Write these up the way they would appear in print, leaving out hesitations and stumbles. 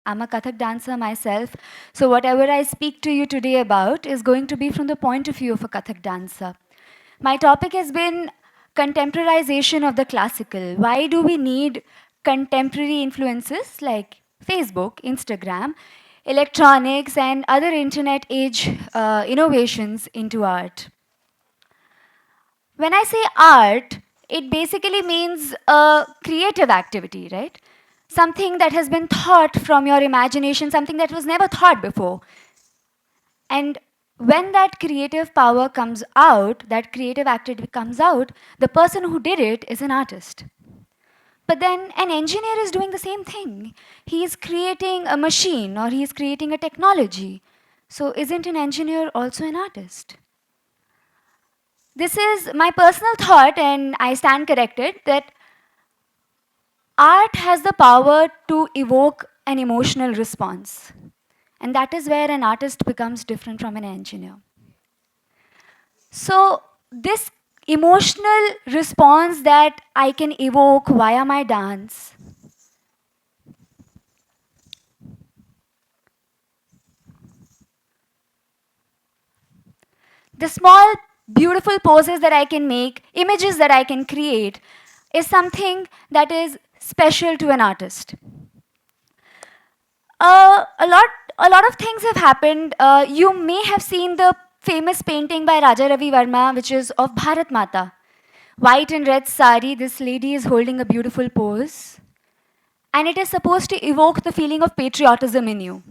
I'm a Kathak dancer myself, so whatever I speak to you today about is going to be from the point of view of a Kathak dancer. My topic has been contemporization of the classical. Why do we need contemporary influences like Facebook, Instagram, electronics, and other internet age innovations into art? When I say art, it basically means a creative activity, right? Something that has been thought from your imagination, something that was never thought before. And when that creative power comes out, that creative activity comes out, the person who did it is an artist. But then an engineer is doing the same thing. He is creating a machine or he is creating a technology. So isn't an engineer also an artist? This is my personal thought, and I stand corrected, that art has the power to evoke an emotional response. And that is where an artist becomes different from an engineer. So, this emotional response that I can evoke via my dance, the small, beautiful poses that I can make, images that I can create, is something that is special to an artist. Uh, a lot, a lot of things have happened. You may have seen the famous painting by Raja Ravi Verma, which is of Bharat Mata. White and red sari, this lady is holding a beautiful pose, and it is supposed to evoke the feeling of patriotism in you.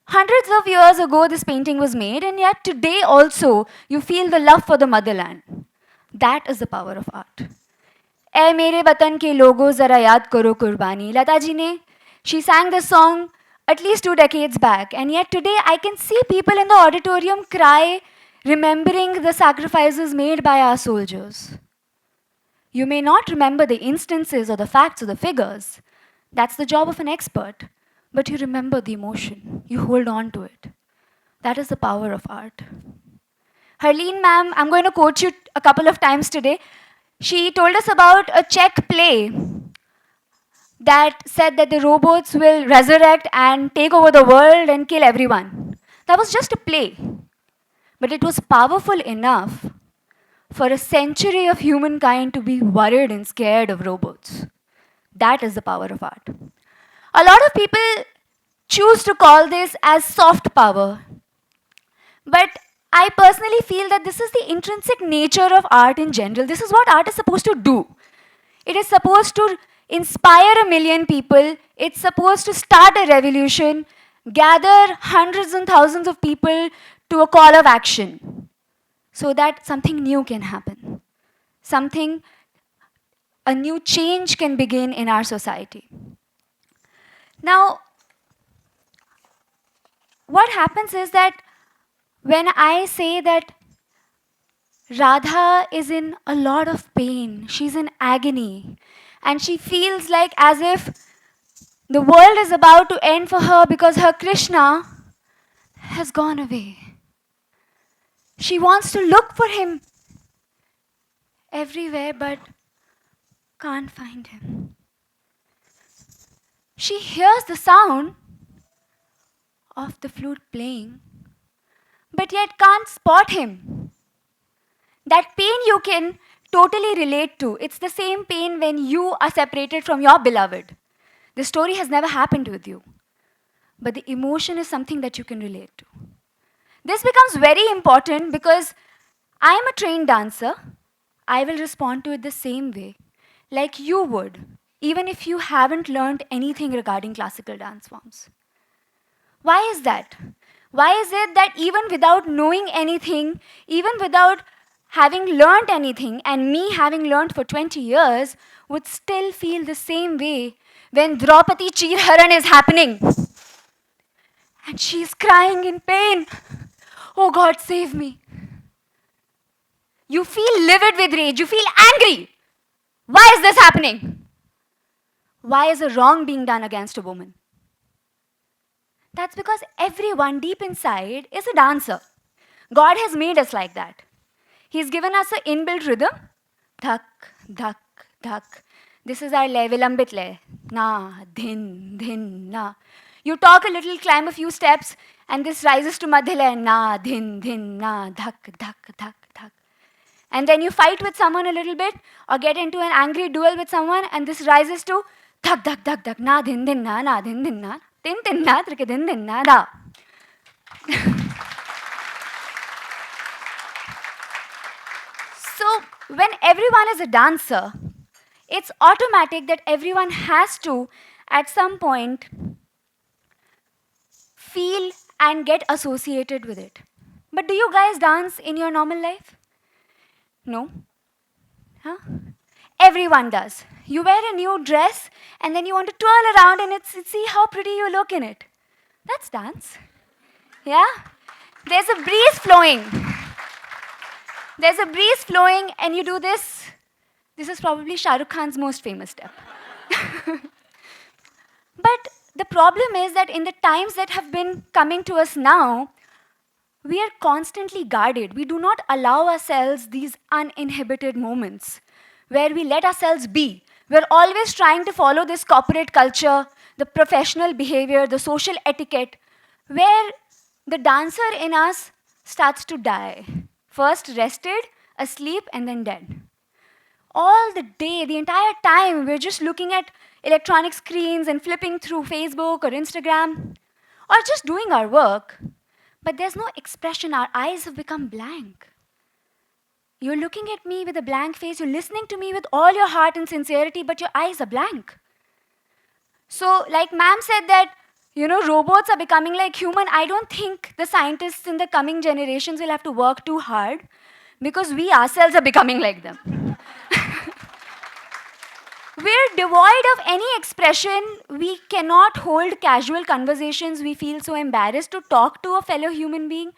Hundreds of years ago, this painting was made, and yet today also, you feel the love for the motherland. That is the power of art. ए मेरे वतन के लोगों जरा याद करो कुर्बानी. Lata ji ne, she sang this song at least 2 decades back, and yet today I can see people in the auditorium cry, remembering the sacrifices made by our soldiers. You may not remember the instances or the facts or the figures. That's the job of an expert. But you remember the emotion. You hold on to it. That is the power of art. Harleen ma'am, I'm going to quote you a couple of times today. She told us about a Czech play that said that the robots will resurrect and take over the world and kill everyone. That was just a play. But it was powerful enough for a century of humankind to be worried and scared of robots. That is the power of art. A lot of people choose to call this as soft power. But I personally feel that this is the intrinsic nature of art in general. This is what art is supposed to do. It is supposed to inspire a million people. It's supposed to start a revolution, gather hundreds and thousands of people to a call of action so that something new can happen. A new change can begin in our society. Now, what happens is that when I say that Radha is in a lot of pain, she's in agony, and she feels like as if the world is about to end for her because her Krishna has gone away. She wants to look for him everywhere but can't find him. She hears the sound of the flute playing, but yet can't spot him. That pain you can totally relate to. It's the same pain when you are separated from your beloved. The story has never happened with you, but the emotion is something that you can relate to. This becomes very important because I am a trained dancer. I will respond to it the same way, like you would, even if you haven't learned anything regarding classical dance forms. Why is that? Why is it that even without knowing anything, even without having learned anything, and me having learned for 20 years, would still feel the same way when Draupadi Chirharan is happening? And she's crying in pain. Oh God, save me. You feel livid with rage. You feel angry. Why is this happening? Why is a wrong being done against a woman? That's because everyone deep inside is a dancer. God has made us like that. He's given us an inbuilt rhythm. Dhak, dhak, dhak. This is our lay, vilambit lay. Na, dhin, dhin, na. You talk a little, climb a few steps, and this rises to Madhyalaya, na, dhin, dhin, na, dhak, dhak, dhak, dhak. And then you fight with someone a little bit, or get into an angry duel with someone, and this rises to dhak, dhak, dhak, dhak, na, dhin, dhin, na, dhin, dhin, na, dhin, dhin, na, trike, dhin, dhin, na, da. So, when everyone is a dancer, it's automatic that everyone has to, at some point, feel and get associated with it. But do you guys dance in your normal life? No? Huh? Everyone does. You wear a new dress and then you want to twirl around and see how pretty you look in it. That's dance. Yeah? There's a breeze flowing. There's a breeze flowing and you do this. This is probably Shah Rukh Khan's most famous step. But the problem is that in the times that have been coming to us now, we are constantly guarded. We do not allow ourselves these uninhibited moments where we let ourselves be. We're always trying to follow this corporate culture, the professional behavior, the social etiquette, where the dancer in us starts to die. First rested, asleep, and then dead. All the day, the entire time, we're just looking at electronic screens and flipping through Facebook or Instagram, or just doing our work. But there's no expression. Our eyes have become blank. You're looking at me with a blank face. You're listening to me with all your heart and sincerity, but your eyes are blank. So, like ma'am said that, robots are becoming like human. I don't think the scientists in the coming generations will have to work too hard because we ourselves are becoming like them. We're devoid of any expression. We cannot hold casual conversations. We feel so embarrassed to talk to a fellow human being.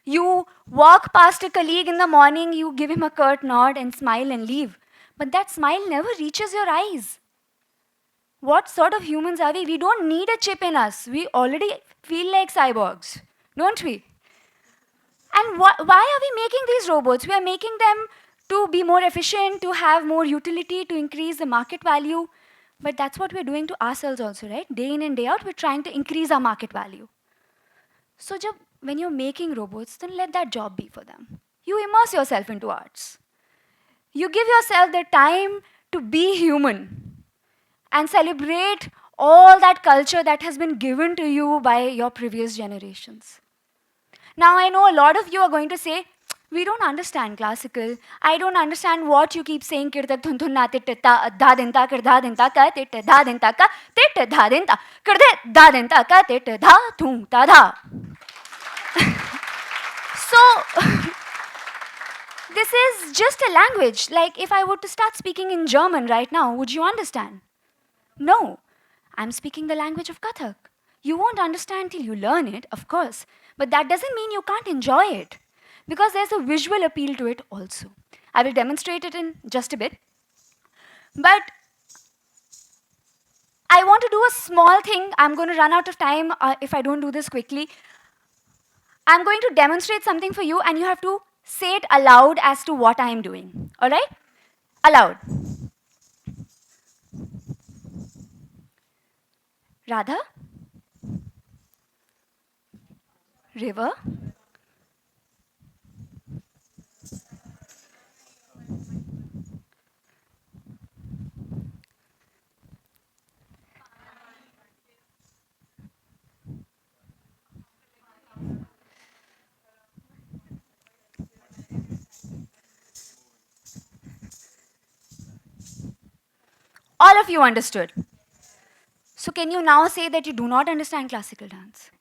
You walk past a colleague in the morning, you give him a curt nod and smile and leave. But that smile never reaches your eyes. What sort of humans are we? We don't need a chip in us. We already feel like cyborgs, don't we? And why are we making these robots? We are making them to be more efficient, to have more utility, to increase the market value. But that's what we're doing to ourselves also, right? Day in and day out, we're trying to increase our market value. So when you're making robots, then let that job be for them. You immerse yourself into arts. You give yourself the time to be human and celebrate all that culture that has been given to you by your previous generations. Now, I know a lot of you are going to say, we don't understand classical. I don't understand what you keep saying. Kirtak thun thun na tit ta da dinta kir da dinta ka tit da dinta ka tit da dinta kir da dinta ka tit da thun ta da. So, this is just a language. Like if I were to start speaking in German right now, would you understand? No. I'm speaking the language of Kathak. You won't understand till you learn it, of course. But that doesn't mean you can't enjoy it. Because there's a visual appeal to it also. I will demonstrate it in just a bit. But I want to do a small thing. I'm going to run out of time if I don't do this quickly. I'm going to demonstrate something for you, and you have to say it aloud as to what I'm doing. All right? Aloud. Radha? River? All of you understood. So can you now say that you do not understand classical dance?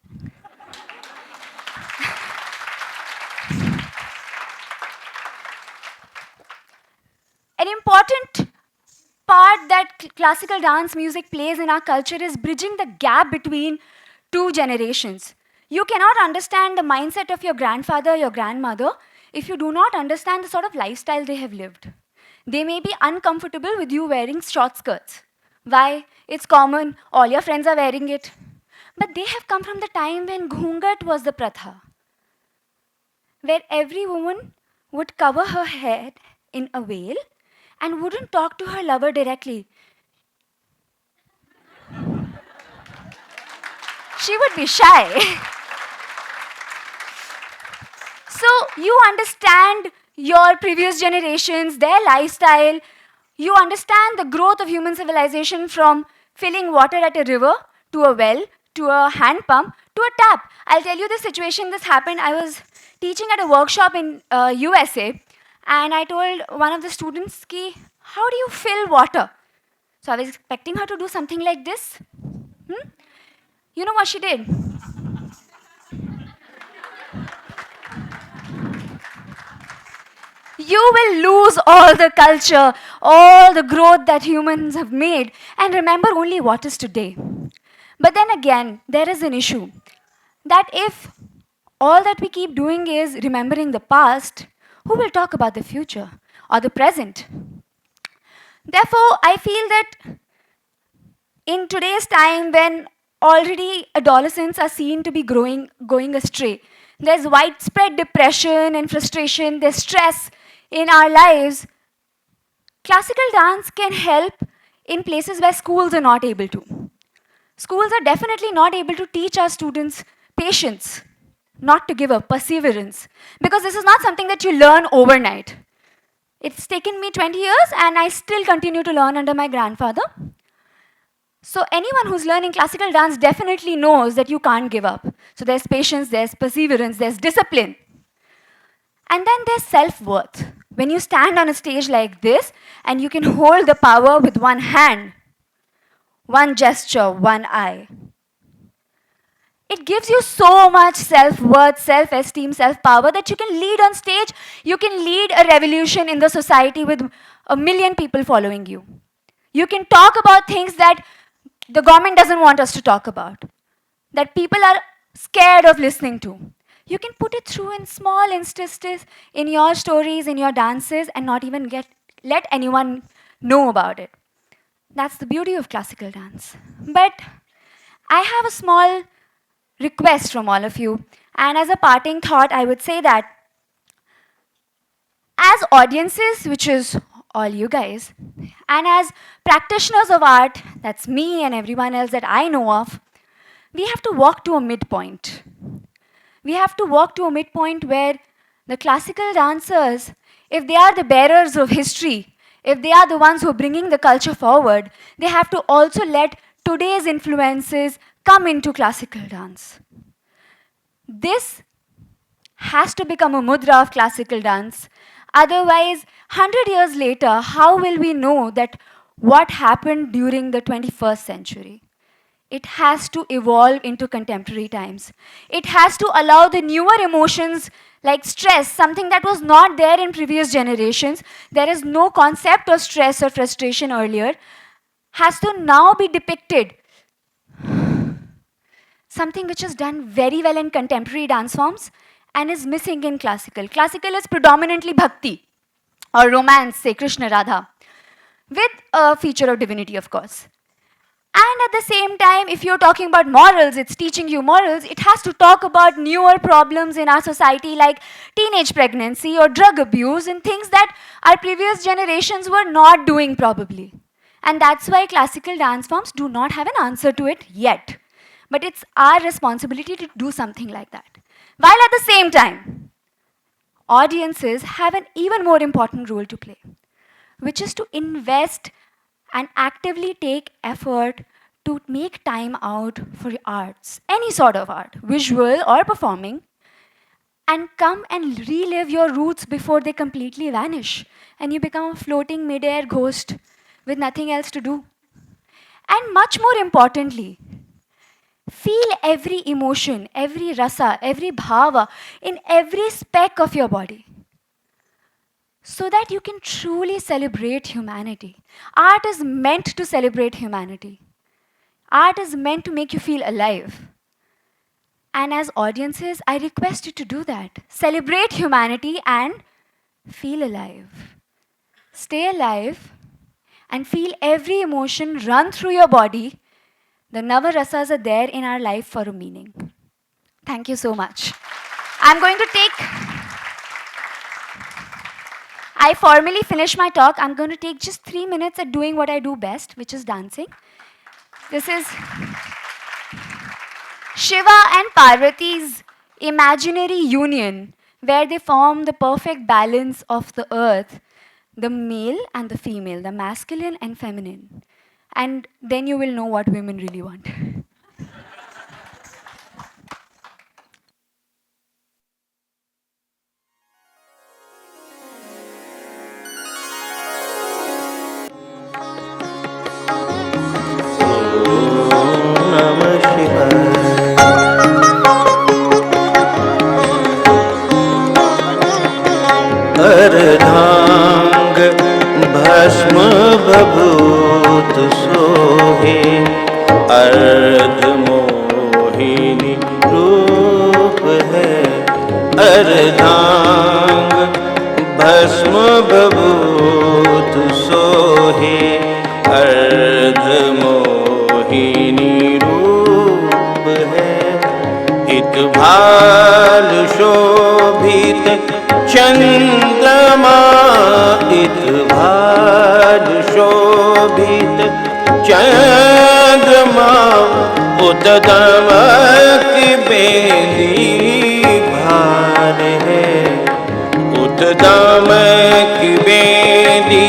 An important part that classical dance music plays in our culture is bridging the gap between two generations. You cannot understand the mindset of your grandfather, your grandmother, if you do not understand the sort of lifestyle they have lived. They may be uncomfortable with you wearing short skirts. Why? It's common, all your friends are wearing it. But they have come from the time when ghungat was the pratha, where every woman would cover her head in a veil and wouldn't talk to her lover directly. She would be shy. So you understand your previous generations, their lifestyle. You understand the growth of human civilization from filling water at a river to a well to a hand pump to a tap. I'll tell you the situation this happened. I was teaching at a workshop in USA, and I told one of the students, ki, how do you fill water? So I was expecting her to do something like this. Hmm? You know what she did? You will lose all the culture, all the growth that humans have made, and remember only what is today. But then again, there is an issue that if all that we keep doing is remembering the past, who will talk about the future or the present? Therefore, I feel that in today's time when already adolescents are seen to be going astray, there's widespread depression and frustration, there's stress in our lives, classical dance can help in places where schools are not able to. Schools are definitely not able to teach our students patience, not to give up, perseverance, because this is not something that you learn overnight. It's taken me 20 years and I still continue to learn under my grandfather. So anyone who's learning classical dance definitely knows that you can't give up. So there's patience, there's perseverance, there's discipline. And then there's self-worth. When you stand on a stage like this and you can hold the power with one hand, one gesture, one eye. It gives you so much self-worth, self-esteem, self-power that you can lead on stage, you can lead a revolution in the society with 1,000,000 people following you. You can talk about things that the government doesn't want us to talk about, that people are scared of listening to. You can put it through in small instances, in your stories, in your dances, and not even let anyone know about it. That's the beauty of classical dance. But I have a small request from all of you. And as a parting thought, I would say that as audiences, which is all you guys, and as practitioners of art, that's me and everyone else that I know of, we have to walk to a midpoint. We have to walk to a midpoint where the classical dancers, if they are the bearers of history, if they are the ones who are bringing the culture forward, they have to also let today's influences come into classical dance. This has to become a mudra of classical dance. Otherwise, 100 years later, how will we know that what happened during the 21st century? It has to evolve into contemporary times. It has to allow the newer emotions like stress, something that was not there in previous generations. There is no concept of stress or frustration earlier, has to now be depicted. Something which is done very well in contemporary dance forms and is missing in classical. Classical is predominantly bhakti or romance, say Krishna Radha, with a feature of divinity, of course. And at the same time, if you're talking about morals, it's teaching you morals, it has to talk about newer problems in our society like teenage pregnancy or drug abuse and things that our previous generations were not doing probably. And that's why classical dance forms do not have an answer to it yet. But it's our responsibility to do something like that. While at the same time, audiences have an even more important role to play, which is to invest and actively take effort to make time out for arts, any sort of art, visual or performing, and come and relive your roots before they completely vanish and you become a floating mid-air ghost with nothing else to do. And much more importantly, feel every emotion, every rasa, every bhava in every speck of your body so that you can truly celebrate humanity. Art is meant to celebrate humanity. Art is meant to make you feel alive. And as audiences, I request you to do that. Celebrate humanity and feel alive. Stay alive and feel every emotion run through your body. The Navarasas are there in our life for a meaning. Thank you so much. I'm going to take, I formally finish my talk. I'm going to take just 3 minutes at doing what I do best, which is dancing. This is Shiva and Parvati's imaginary union, where they form the perfect balance of the earth, the male and the female, the masculine and feminine. And then you will know what women really want. Namah Shivaya. अर्धांग भस्म बभूत सोहे, अर्ध मोहिनी रूप है। अर्धांग भस्म बभूत सोहे, अर्ध मोहिनी रूप है। इत भाल शोभित चंद्रमा, इत भाल शोभित चंद्रमा, उत दमक बेली भार है। उत दमक बेली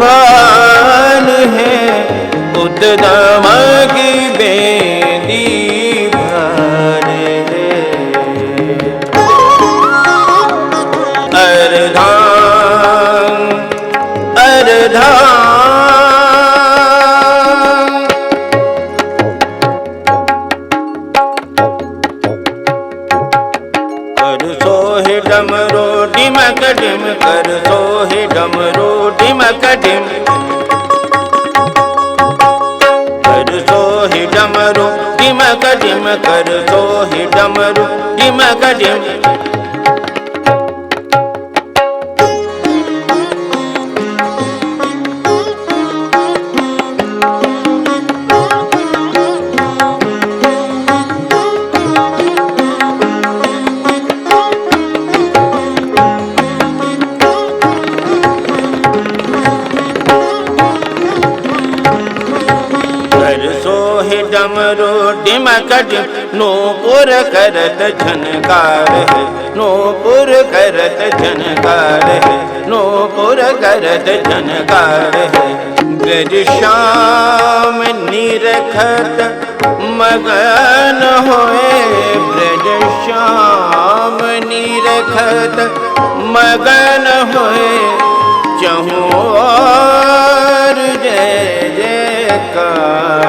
भार है। उत दमक बेली भार है। अर्धांग अर्धांग कर सोहे डमरो डिमक डिम, कर सोहे डमरो डिमक डिम। कर सोहे डमरो डिमक डिम, कर सोहे डमरो डिमक डिम। डमरू डिमक डिम, नूपुर करत झनकार है। नूपुर करत झनकार है। नूपुर करत झनकार है। ब्रज श्याम निरखत मगन होए, ब्रज श्याम निरखत मगन होए। चहु और जय जयकार